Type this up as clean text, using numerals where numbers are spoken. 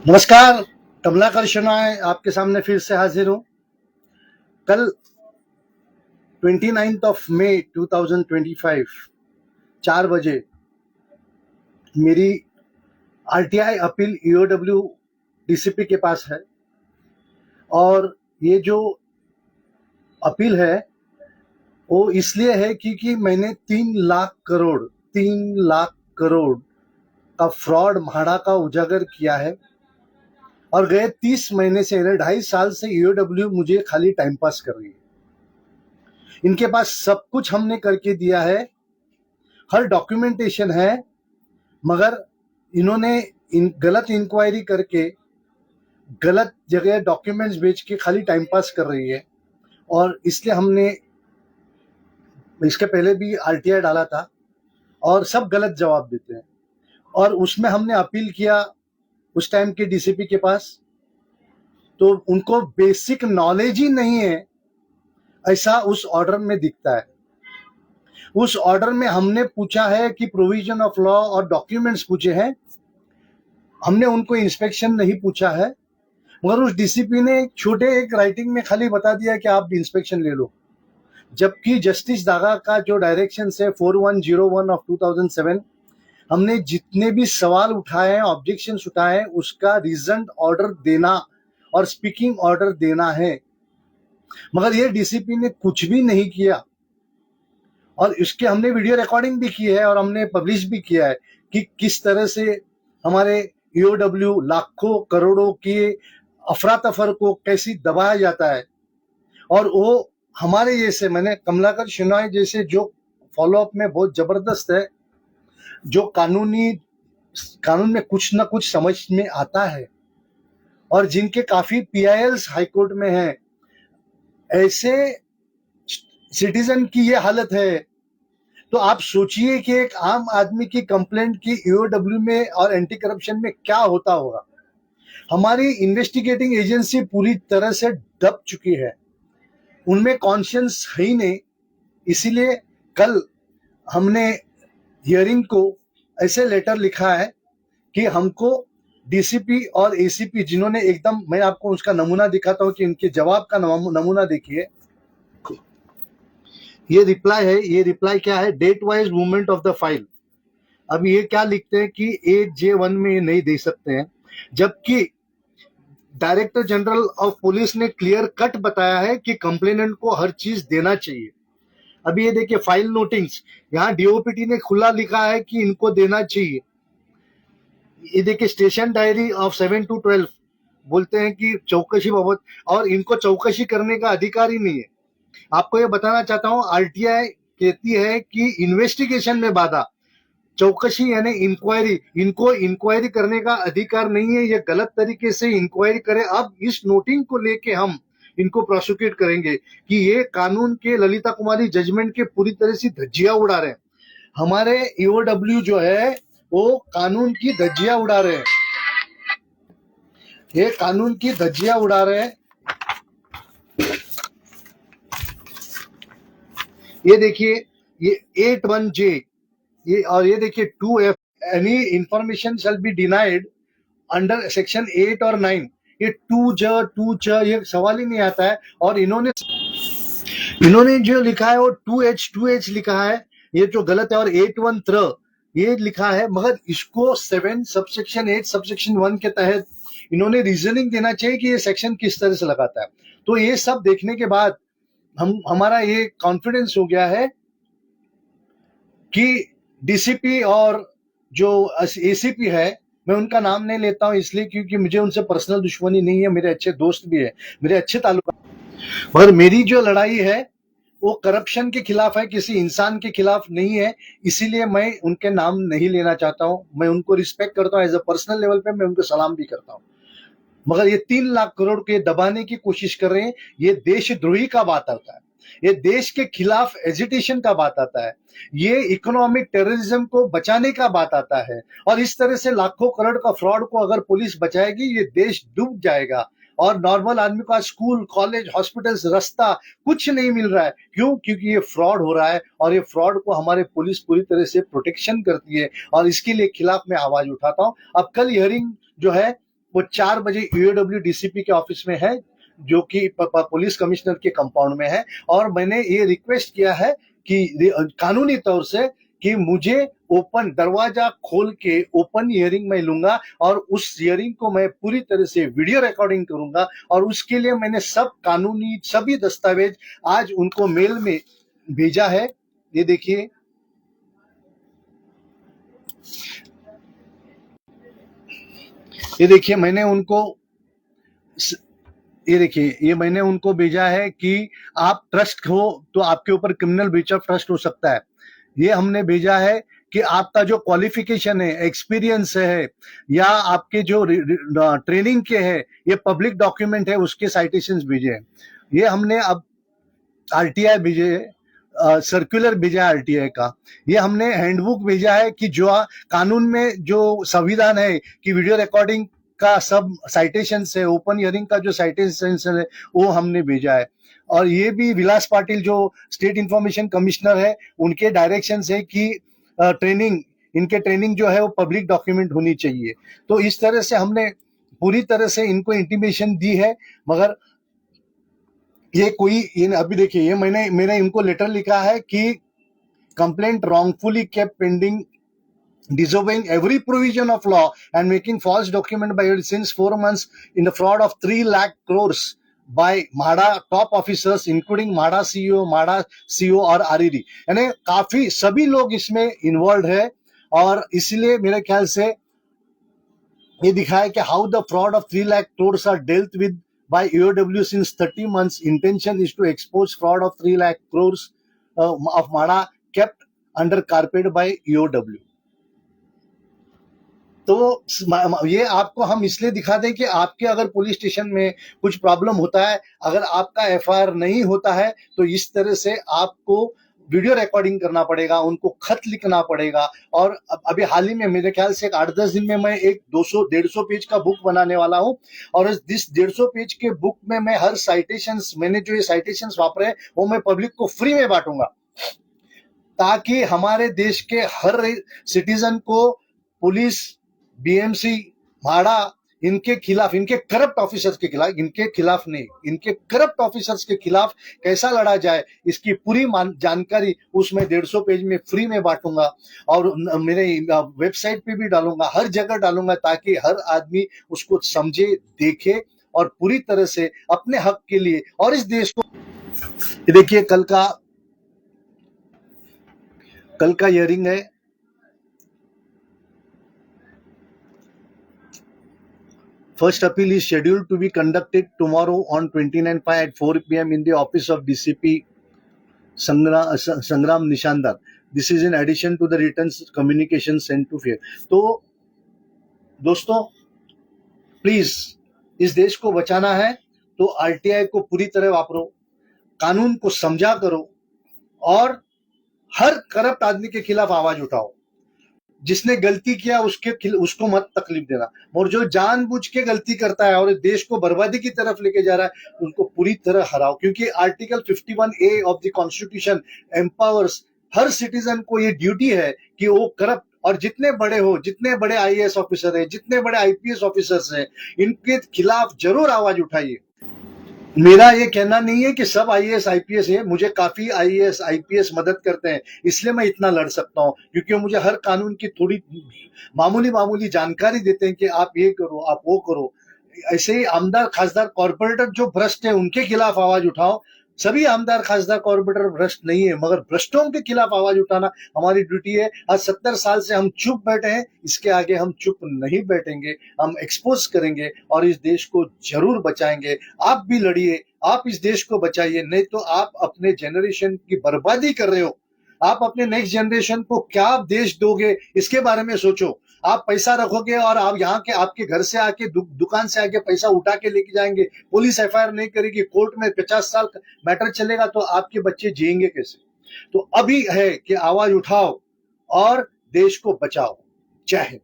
नमस्कार, कमलाकर शनाय आपके सामने फिर से हाजिर हूँ। कल 29 ऑफ मई 2025 4 बजे मेरी आरटीआई अपील ईओडब्ल्यू डीसीपी के पास है और ये जो अपील है वो इसलिए है क्योंकि मैंने 3 लाख करोड़ का फ्रॉड म्हाडा का उजागर किया है और गए 30 महीने से 2.5 साल से ईओडब्ल्यू मुझे खाली टाइम पास कर रही है। इनके पास सब कुछ हमने करके दिया है, हर डॉक्यूमेंटेशन है, मगर इन्होंने गलत इंक्वायरी करके गलत जगह डॉक्यूमेंट्स बेच के खाली टाइम पास कर रही है। और इसलिए हमने इसके पहले भी आरटीआई डाला था और सब गलत जवाब देते हैं और उसमें हमने अपील किया उस टाइम के डीसीपी के पास, तो उनको बेसिक नॉलेज ही नहीं है ऐसा उस ऑर्डर में दिखता है। उस ऑर्डर में हमने पूछा है कि प्रोविजन ऑफ लॉ और डॉक्यूमेंट्स पूछे हैं, हमने उनको इंस्पेक्शन नहीं पूछा है, मगर उस डीसीपी ने एक राइटिंग में खाली बता दिया कि आप इंस्पेक्शन ले लो, जबकि जस्टिस दागा का जो डायरेक्शन है 4101 ऑफ 2007, हमने जितने भी सवाल उठाए हैं, ऑब्जेक्शंस उठाए हैं, उसका रीजन ऑर्डर देना और स्पीकिंग ऑर्डर देना है, मगर ये डीसीपी ने कुछ भी नहीं किया। और इसके हमने वीडियो रिकॉर्डिंग भी की है और हमने पब्लिश भी किया है कि किस तरह से हमारे ईओडब्ल्यू लाखों करोड़ों के अफरा तफर को कैसी दबाया जाता है। और वो हमारे जैसे, मैंने कमलाकर शनाय जैसे जो फॉलोअप में बहुत जबरदस्त है, जो कानून में कुछ ना कुछ समझ में आता है और जिनके काफी पीआईएल्स हाईकोर्ट में हैं, ऐसे सिटीजन की ये हालत है तो आप सोचिए कि एक आम आदमी की कंप्लेंट की ईओडब्ल्यू में और एंटी करप्शन में क्या होता होगा। हमारी इन्वेस्टिगेटिंग एजेंसी पूरी तरह से दब चुकी है, उनमें कॉन्शियंस है ही नहीं। इसीलिए कल हमने हियरिंग को ऐसे लेटर लिखा है कि हमको डीसीपी और एसीपी जिन्होंने एकदम, मैं आपको उसका नमूना दिखाता हूं कि इनके जवाब का नमूना देखिए। ये रिप्लाई है, ये रिप्लाई क्या है, date wise movement of the file. अब ये क्या लिखते हैं कि 8J1 में ये नहीं दे सकते हैं, जबकि डायरेक्टर जनरल ऑफ पुलिस ने क्लियर कट बताया है कि कंप्लेनेंट को हर चीज देना चाहिए। अभी ये देखिए फाइल नोटिंग्स, यहाँ डीओपीटी ने खुला लिखा है कि इनको देना चाहिए। ये देखिए स्टेशन डायरी ऑफ 7 to 12 बोलते हैं कि चौकसी बाबत, और इनको चौकसी करने का अधिकार ही नहीं है। आपको ये बताना चाहता हूँ, आरटीआई कहती है कि इन्वेस्टिगेशन में बाधा, चौकसी यानी इंक्वायरी, इनको इंक्वायरी करने का अधिकार नहीं है, ये गलत तरीके से इंक्वायरी करे। अब इस नोटिंग को लेके हम इनको प्रोसिक्यूट करेंगे कि ये कानून के ललिता कुमारी जजमेंट के पूरी तरह से धज्जियां उड़ा रहे हैं। हमारे ईओडब्ल्यू जो है वो कानून की धज्जियां उड़ा रहे हैं, ये कानून की धज्जियां उड़ा रहे हैं। ये देखिए ये 81J, ये और ये देखिए 2F, any information shall be denied under section 8 और 9। ये 2J ये सवाल ही नहीं आता है। और इन्होंने जो लिखा है वो 2H लिखा है, ये जो गलत है, और 81 ये लिखा है, मगर इसको 7 सबसेक्शन 8 सबसेक्शन 1 के तहत इन्होंने रीजनिंग देना चाहिए कि ये सेक्शन किस तरह से लगाता है। तो ये सब देखने के बाद हमारा ये कॉन्फिडेंस हो गया है कि डीसीपी और जो एसीपी है, मैं उनका नाम नहीं लेता हूं इसलिए क्योंकि मुझे उनसे पर्सनल दुश्मनी नहीं है, मेरे अच्छे दोस्त भी है, मेरे अच्छे ताल्लुक, मगर मेरी जो लड़ाई है वो करप्शन के खिलाफ है, किसी इंसान के खिलाफ नहीं है। इसीलिए मैं उनके नाम नहीं लेना चाहता हूं। मैं उनको रिस्पेक्ट करता हूं, एज अ पर्सनल लेवल पे मैं उनको सलाम भी करता हूं, मगर ये 3 लाख करोड़ के दबाने की कोशिश कर रहे हैं। ये देशद्रोही का बात आता है, ये देश के खिलाफ एजिटेशन का बात आता है, ये इकोनॉमिक टेररिज्म को बचाने का बात आता है। और इस तरह से लाखों करोड़ का फ्रॉड को अगर पुलिस बचाएगी, ये देश डूब जाएगा और नॉर्मल आदमी को स्कूल, कॉलेज, हॉस्पिटल्स, रास्ता कुछ नहीं मिल रहा है। क्यों? क्योंकि ये फ्रॉड हो रहा है और ये फ्रॉड को हमारे पुलिस पूरी तरह से प्रोटेक्शन करती है और इसके लिए खिलाफ मैं आवाज उठाता हूं। अब कल हियरिंग जो है वो 4 बजे ईओडब्ल्यू डीसीपी के ऑफिस में है, जो कि पुलिस कमिश्नर के कंपाउंड में है। और मैंने ये रिक्वेस्ट किया है कि कानूनी तौर से कि मुझे ओपन दरवाजा खोल के ओपन हियरिंग में लूंगा, और उस हियरिंग को मैं पूरी तरह से वीडियो रिकॉर्डिंग करूंगा। और उसके लिए मैंने सब कानूनी सभी दस्तावेज आज उनको मेल में भेजा है। ये देखिए, मैंने उनको ये देखिए, ये मैंने उनको भेजा है कि आप ट्रस्ट हो तो आपके ऊपर क्रिमिनल ब्रीच ऑफ ट्रस्ट हो सकता है। ये हमने भेजा है कि आपका जो क्वालिफिकेशन है, एक्सपीरियंस है, या आपके जो ट्रेनिंग के है, ये पब्लिक डॉक्यूमेंट है, उसके साइटेशंस भेजे हैं। ये हमने अब आरटीआई भेजे, सर्कुलर भेजा है आरटीआई का। ये हमने हैंडबुक भेजा है कि जो कानून में जो संविधान है कि वीडियो रिकॉर्डिंग का सब साइटेशन है, ओपन हियरिंग का जो साइटेशन है, वो हमने भेजा है। और ये भी विलास पाटिल जो स्टेट इंफॉर्मेशन कमिश्नर है, उनके डायरेक्शन है कि इनके ट्रेनिंग जो है वो पब्लिक डॉक्यूमेंट होनी चाहिए। तो इस तरह से हमने पूरी तरह से इनको इंटीमेशन दी है। मगर अभी देखिए, ये मैंने इनको लेटर लिखा है कि complaint wrongfully kept pending, disobeying every provision of law and making false document by since 4 months in the fraud of 3 lakh crores by MHADA top officers including MHADA CEO और RED। यानी काफी सभी लोग इसमें involve है। और इसलिए मेरे ख्याल से ये दिखा है कि how the fraud of 3 lakh crores are dealt with by EOW since 30 months। Intention is to expose fraud of 3 lakh crores of MHADA kept under carpet by EOW। तो ये आपको हम इसलिए दिखा दें कि आपके अगर पुलिस स्टेशन में कुछ प्रॉब्लम होता है, अगर आपका एफआईआर नहीं होता है, तो इस तरह से आपको वीडियो रिकॉर्डिंग करना पड़ेगा, उनको खत लिखना पड़ेगा। और अभी हाल ही में मेरे ख्याल से 8-10 दिन में मैं एक 200-150 पेज का बुक बनाने वाला हूं। और इस 150 पेज के बुक में मैं हर साइटेशंस, मैंने जो ये साइटेशंस वापरे वो मैं पब्लिक को फ्री में बांटूंगा, ताकि हमारे देश के हर सिटीजन को पुलिस, बीएमसी, म्हाडा, इनके खिलाफ, इनके करप्ट ऑफिसर्स के खिलाफ, इनके खिलाफ नहीं, इनके करप्ट ऑफिसर्स के खिलाफ कैसा लड़ा जाए, इसकी पूरी जानकारी उसमें 150 पेज में फ्री में बांटूंगा। और मेरे वेबसाइट पे भी डालूंगा, हर जगह डालूंगा, ताकि हर आदमी उसको समझे, देखे और पूरी तरह से अपने हक के लिए और इस देश को। देखिए, कल का हियरिंग है। First appeal is scheduled to be conducted tomorrow on 29/5 at 4 p.m. in the office of DCP Sangram Nishandar. This is in addition to the written communication sent to FAIR। तो दोस्तों, प्लीज इस देश को बचाना है तो RTI को पूरी तरह वापरो, कानून को समझा करो और हर करप्ट आदमी के खिलाफ आवाज उठाओ। जिसने गलती किया उसको मत तकलीफ देना, और जो जानबूझ के गलती करता है और देश को बर्बादी की तरफ लेके जा रहा है, उनको पूरी तरह हराओ। क्योंकि article 51A of the constitution empowers her citizen को ये ड्यूटी है कि वो करप्ट, और जितने बड़े आईएएस ऑफिसर है, जितने बड़े आईपीएस ऑफिसर्स हैं, इनके खिलाफ जरूर आवाज उठाइए। मेरा ये कहना नहीं है कि सब आईएएस आईपीएस है, मुझे काफी आईएएस आईपीएस मदद करते हैं, इसलिए मैं इतना लड़ सकता हूं, क्योंकि मुझे हर कानून की थोड़ी मामूली जानकारी देते हैं कि आप ये करो, आप वो करो। ऐसे ही आमदार खासदार कॉर्पोरेटर जो भ्रष्ट है, उनके खिलाफ आवाज उठाओ। सभी आमदार खासदार कॉर्पोरेटर भ्रष्ट नहीं है, मगर भ्रष्टों के खिलाफ आवाज उठाना हमारी ड्यूटी है। आज 70 साल से हम चुप बैठे हैं, इसके आगे हम चुप नहीं बैठेंगे, हम एक्सपोज करेंगे और इस देश को जरूर बचाएंगे। आप भी लड़िए, आप इस देश को बचाइए, नहीं तो आप अपने जनरेशन की बर्बादी कर रहे हो। आप अपने नेक्स्ट जनरेशन को क्या देश दोगे, इसके बारे में सोचो। आप पैसा रखोगे और आप यहाँ के आपके घर से आके दुकान से आके पैसा उठा के लेके जाएंगे, पुलिस एफआईआर नहीं करेगी, कोर्ट में 50 साल मैटर चलेगा, तो आपके बच्चे जिएंगे कैसे? तो अभी है कि आवाज उठाओ और देश को बचाओ। जय हिंद।